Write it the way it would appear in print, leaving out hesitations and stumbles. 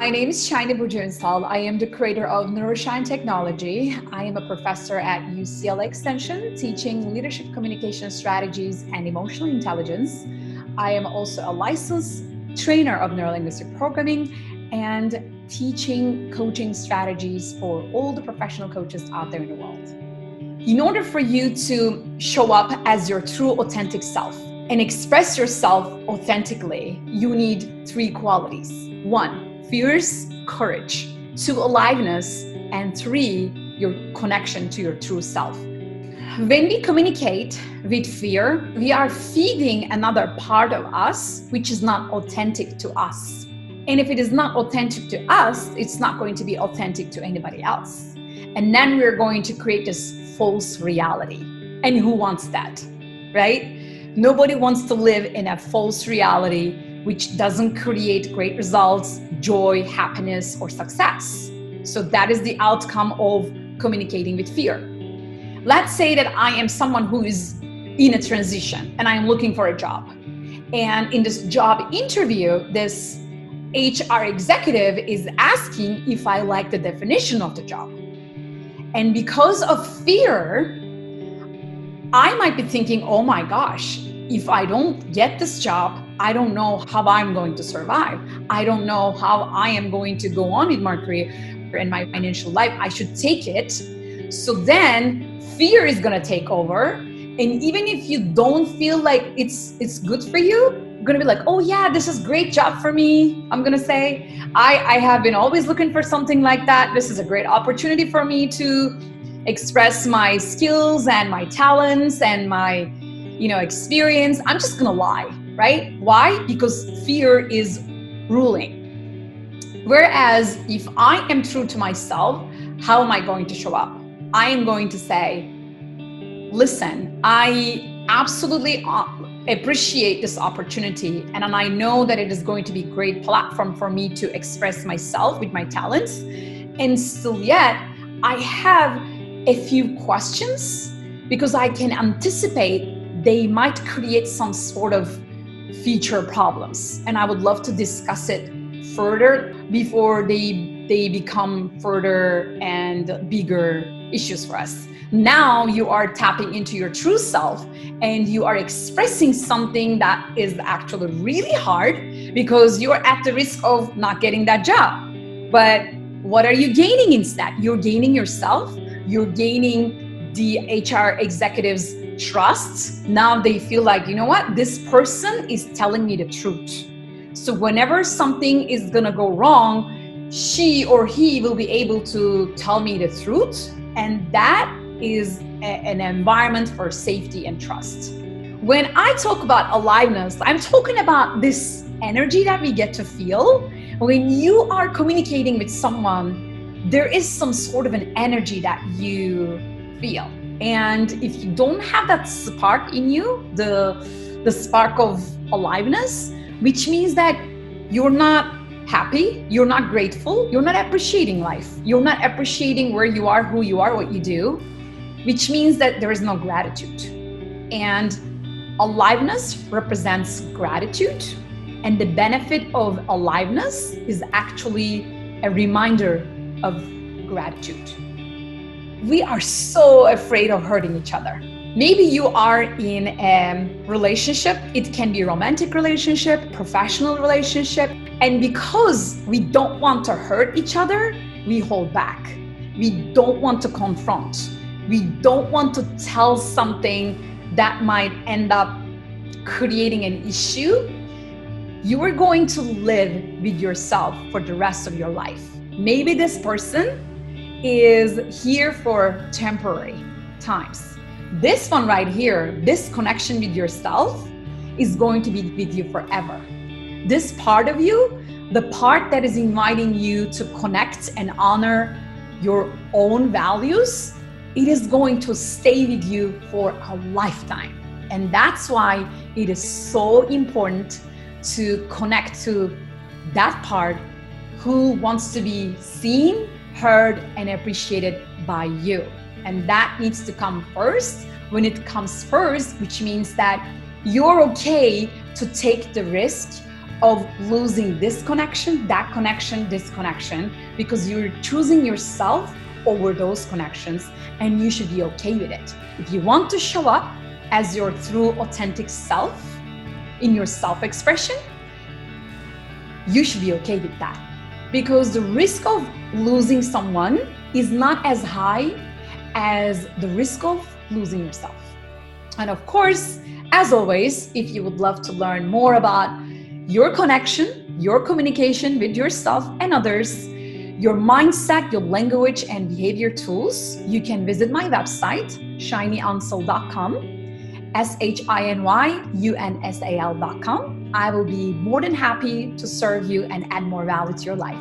My name is Shiny. I am the creator of Neuro-Shine Technology. I am a professor at UCLA Extension, teaching leadership communication strategies and emotional intelligence. I am also a licensed trainer of neuro-linguistic programming and teaching coaching strategies for all the professional coaches out there in the world. In order for you to show up as your true authentic self and express yourself authentically, you need three qualities. 1, fierce courage. 2, aliveness. And 3, your connection to your true self. When we communicate with fear, we are feeding another part of us which is not authentic to us. And if it is not authentic to us, it's not going to be authentic to anybody else. And then we're going to create this false reality. And who wants that, right? Nobody wants to live in a false reality which doesn't create great results, joy, happiness, or success. So that is the outcome of communicating with fear. Let's say that I am someone who is in a transition and I'm looking for a job. And in this job interview, this HR executive is asking if I like the definition of the job. And because of fear, I might be thinking, oh my gosh, if I don't get this job, I don't know how I'm going to survive. I don't know how I am going to go on with my career and my financial life. I should take it. So then fear is going to take over. And even if you don't feel like it's good for you, you're going to be like, oh yeah, this is a great job for me. I'm going to say, I have been always looking for something like that. This is a great opportunity for me to express my skills and my talents and my, experience. I'm just going to lie, right? Why? Because fear is ruling. Whereas if I am true to myself, how am I going to show up? I am going to say, listen, I absolutely appreciate this opportunity. And I know that it is going to be a great platform for me to express myself with my talents. And still yet, I have a few questions because I can anticipate they might create some sort of future problems. And I would love to discuss it further before they become further and bigger issues for us. Now you are tapping into your true self and you are expressing something that is actually really hard because you are at the risk of not getting that job. But what are you gaining instead? You're gaining yourself. You're gaining the HR executive's trust. Now they feel like, you know what? This person is telling me the truth. So whenever something is going to go wrong, she or he will be able to tell me the truth. And that is an environment for safety and trust. When I talk about aliveness, I'm talking about this energy that we get to feel. When you are communicating with someone, there is some sort of an energy that you feel. And if you don't have that spark in you, the spark of aliveness, which means that you're not happy, you're not grateful, you're not appreciating life, you're not appreciating where you are, who you are, what you do, which means that there is no gratitude. And aliveness represents gratitude. And the benefit of aliveness is actually a reminder of gratitude. We are so afraid of hurting each other. Maybe you are in a relationship. It can be a romantic relationship, professional relationship. And because we don't want to hurt each other, we hold back. We don't want to confront. We don't want to tell something that might end up creating an issue. You are going to live with yourself for the rest of your life. Maybe this person is here for temporary times. This one right here, this connection with yourself is going to be with you forever. This part of you, the part that is inviting you to connect and honor your own values, it is going to stay with you for a lifetime. And that's why it is so important to connect to that part who wants to be seen, heard, and appreciated by you. And that needs to come first. When it comes first, which means that you're okay to take the risk of losing this connection, that connection, this connection, because you're choosing yourself over those connections, and you should be okay with it. If you want to show up as your true authentic self in your self-expression, you should be okay with that, because the risk of losing someone is not as high as the risk of losing yourself. And of course, as always, if you would love to learn more about your connection, your communication with yourself and others, your mindset, your language and behavior tools, you can visit my website, shinyunsal.com, shinyunsal.com. I will be more than happy to serve you and add more value to your life.